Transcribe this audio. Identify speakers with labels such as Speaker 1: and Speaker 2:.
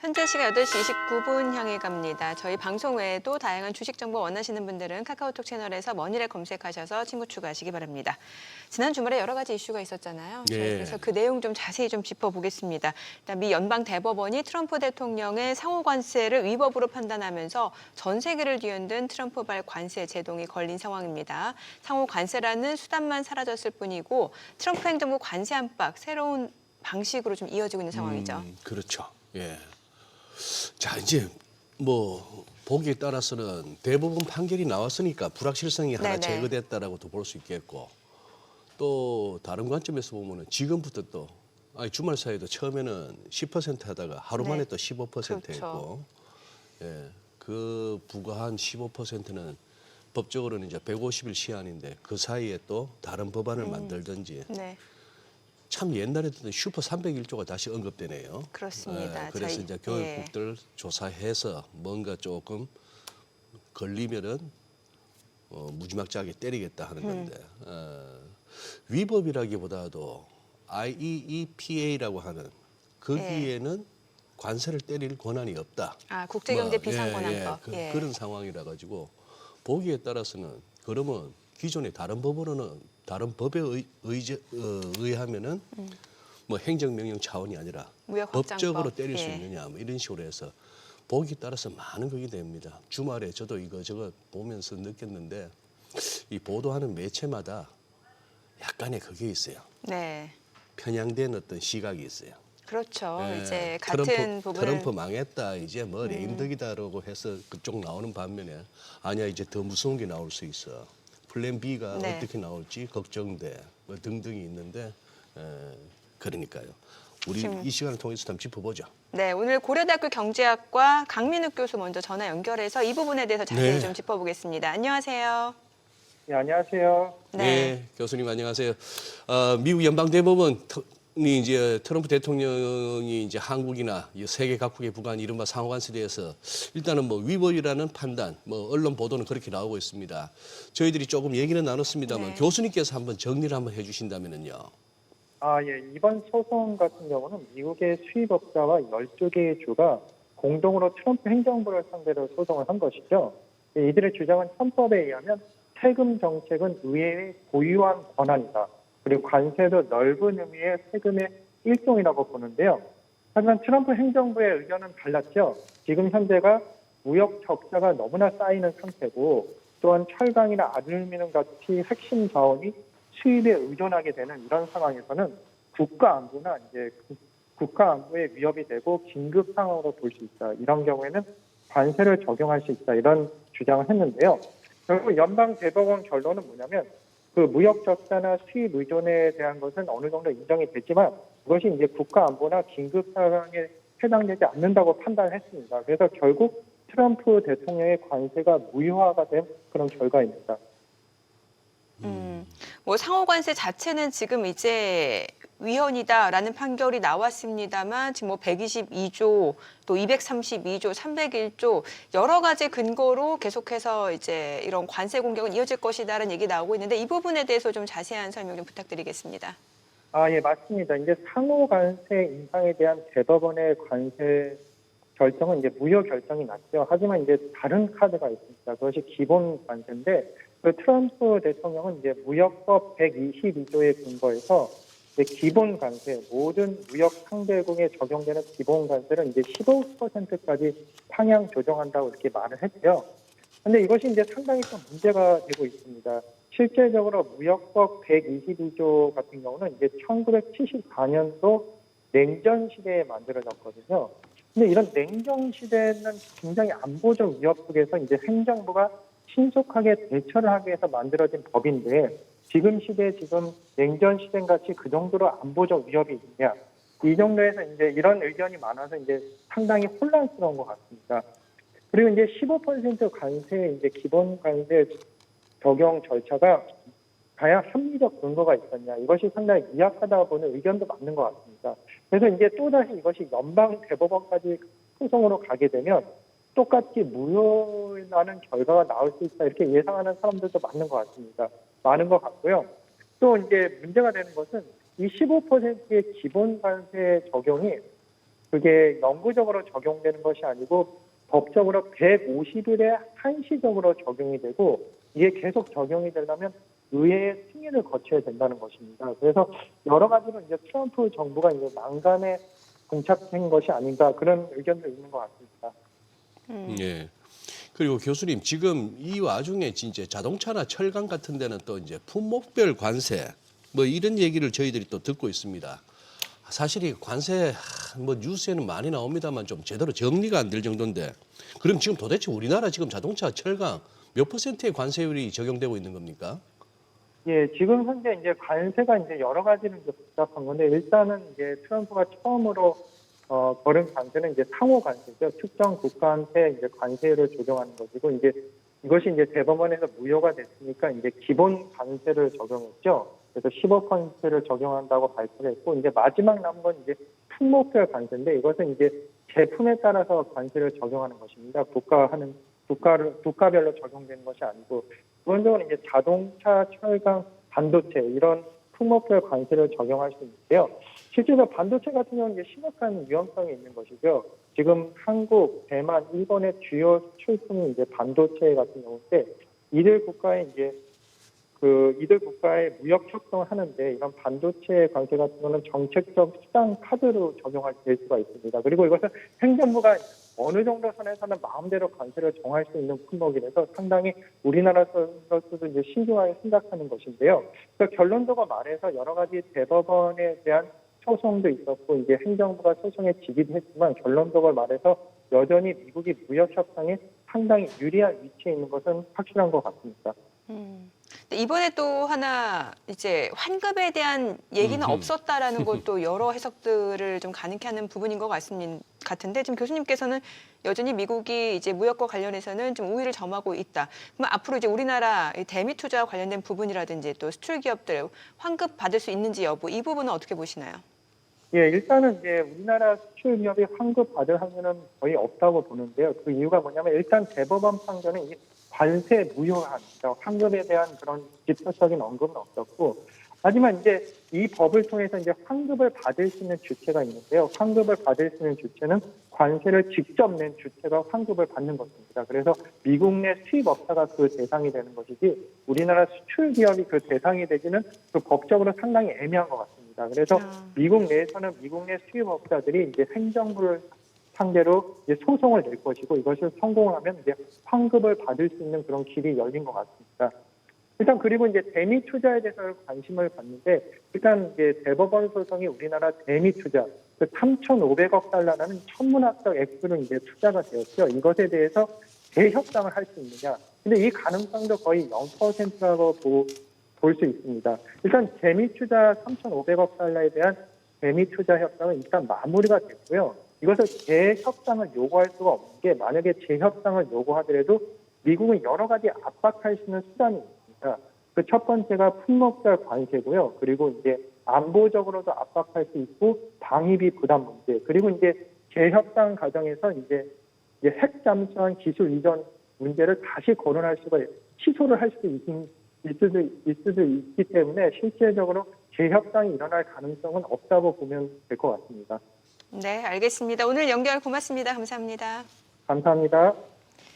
Speaker 1: 현재 시각 8시 29분 향해 갑니다. 저희 방송 외에도 다양한 주식 정보 원하시는 분들은 카카오톡 채널에서 머니를 검색하셔서 친구 추가하시기 바랍니다. 지난 주말에 여러 가지 이슈가 있었잖아요. 저희
Speaker 2: 예.
Speaker 1: 그래서 그 내용 좀 자세히 좀 짚어보겠습니다. 일단 미 연방 대법원이 트럼프 대통령의 상호 관세를 위법으로 판단하면서 전 세계를 뒤흔든 트럼프발 관세 제동이 걸린 상황입니다. 상호 관세라는 수단만 사라졌을 뿐이고 트럼프 행정부 관세 압박 새로운 방식으로 좀 이어지고 있는 상황이죠.
Speaker 2: 그렇죠. 예. 자, 이제 뭐 보기에 따라서는 대부분 판결이 나왔으니까 불확실성이 하나
Speaker 1: 네네.
Speaker 2: 제거됐다라고도 볼 수 있겠고, 또 다른 관점에서 보면은 지금부터 또 아니 주말 사이도 처음에는 10% 하다가 하루 만에
Speaker 1: 네.
Speaker 2: 또 15%
Speaker 1: 그렇죠.
Speaker 2: 했고, 예, 그 부과한 15%는 법적으로는 이제 150일 시한인데 그 사이에 또 다른 법안을 만들든지.
Speaker 1: 네.
Speaker 2: 참 옛날에도 슈퍼 301조가 다시 언급되네요.
Speaker 1: 그렇습니다.
Speaker 2: 그래서
Speaker 1: 저희-
Speaker 2: 이제 교육국들 조사해서 뭔가 조금 걸리면은 무지막지하게 때리겠다 하는 건데 위법이라기보다도 IEEPA라고 하는 거기에는 관세를 때릴 권한이 없다.
Speaker 1: 아, 국제경제
Speaker 2: 뭐,
Speaker 1: 비상권한법.
Speaker 2: 예, 그런 상황이라 가지고 보기에 따라서는 그러면 기존의 다른 법으로는 다른 법에 의하면은 뭐 행정명령 차원이 아니라
Speaker 1: 무역
Speaker 2: 법적으로
Speaker 1: 확장법.
Speaker 2: 때릴 수
Speaker 1: 예.
Speaker 2: 있느냐 뭐 이런 식으로 해서 보기에 따라서 많은 것이 됩니다. 주말에 저도 이거저거 보면서 느꼈는데 이 보도하는 매체마다 약간의 그게 있어요.
Speaker 1: 네.
Speaker 2: 편향된 어떤 시각이 있어요.
Speaker 1: 그렇죠.
Speaker 2: 예,
Speaker 1: 이제 같은 부분은
Speaker 2: 트럼프 망했다 이제 뭐 레임덕이다라고 해서 그쪽 나오는 반면에 아니야 이제 더 무서운 게 나올 수 있어. 플랜 B가
Speaker 1: 네.
Speaker 2: 어떻게 나올지 걱정돼 뭐 등등이 있는데 그러니까요. 우리
Speaker 1: 지금-
Speaker 2: 이 시간을 통해서 한번 짚어보죠.
Speaker 1: 네, 오늘 고려대학교 경제학과 강민욱 교수 먼저 전화 연결해서 이 부분에 대해서 자세히
Speaker 2: 네.
Speaker 1: 좀 짚어보겠습니다. 안녕하세요.
Speaker 3: 네, 안녕하세요.
Speaker 2: 네, 교수님 안녕하세요. 미국 연방대법원이 이제 트럼프 대통령이 이제 한국이나 이 세계 각국에 부과한 이른바 상호관세에 대해서 일단은 뭐 위법이라는 판단, 뭐 언론 보도는 그렇게 나오고 있습니다. 저희들이 조금 얘기는 나눴습니다만
Speaker 1: 네.
Speaker 2: 교수님께서 한번 정리를 한번 해주신다면은요.
Speaker 3: 예. 이번 소송 같은 경우는 미국의 수입업자와 12개의 주가 공동으로 트럼프 행정부를 상대로 소송을 한 것이죠. 이들의 주장은 헌법에 의하면 세금 정책은 의회의 고유한 권한이다. 그리고 관세도 넓은 의미의 세금의 일종이라고 보는데요. 하지만 트럼프 행정부의 의견은 달랐죠. 지금 현재가 무역 적자가 너무나 쌓이는 상태고 또한 철강이나 아루미늄 같이 핵심 자원이 수입에 의존하게 되는 이런 상황에서는 국가 안보나 이제 국가 안보에 위협이 되고 긴급 상황으로 볼 수 있다. 이런 경우에는 관세를 적용할 수 있다. 이런 주장을 했는데요. 결국 연방 대법원 결론은 뭐냐면 그 무역 적자나 수입 의존에 대한 것은 어느 정도 인정이 됐지만 그것이 이제 국가 안보나 긴급 상황에 해당되지 않는다고 판단을 했습니다. 그래서 결국 트럼프 대통령의 관세가 무효화가 된 그런 결과입니다.
Speaker 1: 뭐 상호관세 자체는 지금 이제 위헌이다라는 판결이 나왔습니다만 지금 뭐 122조, 또 232조, 301조 여러 가지 근거로 계속해서 이제 이런 관세 공격은 이어질 것이다라는 얘기 나오고 있는데 이 부분에 대해서 좀 자세한 설명 좀 부탁드리겠습니다.
Speaker 3: 예, 맞습니다. 이제 상호 관세 인상에 대한 대법원의 관세 결정은 이제 무효 결정이 났죠. 하지만 이제 다른 카드가 있습니다. 그것이 기본 관세인데 그 트럼프 대통령은 이제 무역법 122조에 근거해서 이제 기본 관세, 모든 무역 상대국에 적용되는 기본 관세를 이제 15%까지 상향 조정한다고 이렇게 말을 했고요. 근데 이것이 이제 상당히 좀 문제가 되고 있습니다. 실제적으로 무역법 122조 같은 경우는 이제 1974년도 냉전 시대에 만들어졌거든요. 근데 이런 냉전 시대는 굉장히 안보적 위협 속에서 이제 행정부가 신속하게 대처를 하기 위해서 만들어진 법인데 지금 시대에 지금 냉전 시대 같이 그 정도로 안보적 위협이 있냐 이 정도에서 이제 이런 의견이 많아서 이제 상당히 혼란스러운 것 같습니다. 그리고 이제 15% 관세 이제 기본 관세 적용 절차가 과연 합리적 근거가 있었냐 이것이 상당히 미약하다 보는 의견도 맞는 것 같습니다. 그래서 이제 또다시 이것이 연방 대법원까지 소송으로 가게 되면 똑같이 무효라는 결과가 나올 수 있다 이렇게 예상하는 사람들도 많은 것 같습니다. 많은 것 같고요. 또 이제 문제가 되는 것은 이 15%의 기본 관세 적용이 그게 영구적으로 적용되는 것이 아니고 법적으로 150일에 한시적으로 적용이 되고 이게 계속 적용이 되려면 의회의 승인을 거쳐야 된다는 것입니다. 그래서 여러 가지로 이제 트럼프 정부가 이제 난감에 봉착한 것이 아닌가 그런 의견도 있는 것 같습니다.
Speaker 2: 예. 그리고 교수님 지금 이 와중에 진짜 자동차나 철강 같은 데는 또 이제 품목별 관세 뭐 이런 얘기를 저희들이 또 듣고 있습니다. 사실 이 관세 뭐 뉴스에는 많이 나옵니다만 좀 제대로 정리가 안 될 정도인데 그럼 지금 도대체 우리나라 지금 자동차, 철강 몇 퍼센트의 관세율이 적용되고 있는 겁니까?
Speaker 3: 예, 지금 현재 이제 관세가 이제 여러 가지로 이제 복잡한 건데 일단은 이제 트럼프가 처음으로 걸은 관세는 이제 상호 관세죠. 특정 국가한테 이제 관세를 조정하는 것이고 이제 이것이 이제 대법원에서 무효가 됐으니까 이제 기본 관세를 적용했죠. 그래서 15%를 적용한다고 발표를 했고 이제 마지막 남은 건 이제 품목별 관세인데 이것은 이제 제품에 따라서 관세를 적용하는 것입니다. 국가별로 적용되는 것이 아니고 기본적으로 이제 자동차, 철강, 반도체 이런 품목별 관세를 적용할 수 있는데요. 실제로 반도체 같은 경우는 이제 심각한 위험성이 있는 것이죠. 지금 한국, 대만, 일본의 주요 수출품이 이제 반도체 같은 경우인데 이들 국가의 무역 협정을 하는데 이런 반도체 관세 같은 경우는 정책적 수단 카드로 될 수가 있습니다. 그리고 이것은 행정부가 어느 정도 선에서는 마음대로 관세를 정할 수 있는 품목이라서 상당히 우리나라로서도 이제 신중하게 생각하는 것인데요. 그래서 결론적으로 말해서 여러 가지 대법원에 대한 소송도 있었고 이제 행정부가 소송에 지기도 했지만 결론적으로 말해서 여전히 미국이 무역 협상에 상당히 유리한 위치에 있는 것은 확실한 것 같습니다.
Speaker 1: 이번에 또 하나 이제 환급에 대한 얘기는 없었다라는 것도 여러 해석들을 좀 가능케 하는 부분인 것 같은데 지금 교수님께서는 여전히 미국이 이제 무역과 관련해서는 좀 우위를 점하고 있다. 그럼 앞으로 이제 우리나라 대미 투자와 관련된 부분이라든지 또 수출 기업들 환급 받을 수 있는지 여부 이 부분은 어떻게 보시나요?
Speaker 3: 예, 일단은 이제 우리나라 수출 기업이 환급 받을 확률은 거의 없다고 보는데요. 그 이유가 뭐냐면 일단 대법원 판결은 이게 관세 무효한 환급에 대한 그런 직접적인 언급은 없었고, 하지만 이제 이 법을 통해서 이제 환급을 받을 수 있는 주체가 있는데요. 환급을 받을 수 있는 주체는 관세를 직접 낸 주체가 환급을 받는 것입니다. 그래서 미국 내 수입업자가 그 대상이 되는 것이지 우리나라 수출 기업이 그 대상이 되기는 그 법적으로 상당히 애매한 것 같습니다. 그래서 미국 내에서는 미국 내 수입업자들이 이제 행정부를 상대로 이제 소송을 낼 것이고 이것을 성공하면 이제 환급을 받을 수 있는 그런 길이 열린 것 같습니다. 일단 그리고 이제 대미 투자에 대해서 관심을 갖는데 일단 이제 대법원 소송이 우리나라 대미 투자 3,500억 달러라는 천문학적 액수로 이제 투자가 되었죠. 이것에 대해서 재협상을 할 수 있느냐? 근데 이 가능성도 거의 0%라고 볼 수 있습니다. 일단 대미 투자 3,500억 달러에 대한 대미 투자 협상은 일단 마무리가 됐고요. 이것을 재협상을 요구할 수가 없는 게 만약에 재협상을 요구하더라도 미국은 여러 가지 압박할 수 있는 수단이 있습니다. 그 첫 번째가 품목별 관세고요. 그리고 이제 안보적으로도 압박할 수 있고 방위비 부담 문제. 그리고 이제 재협상 과정에서 이제 핵 잠수함 기술 이전 문제를 다시 거론할 수가 취소를 할 수도 있을 수도 있기 때문에 실질적으로 재협상이 일어날 가능성은 없다고 보면 될 것 같습니다.
Speaker 1: 네, 알겠습니다. 오늘 연결 고맙습니다. 감사합니다.
Speaker 3: 감사합니다.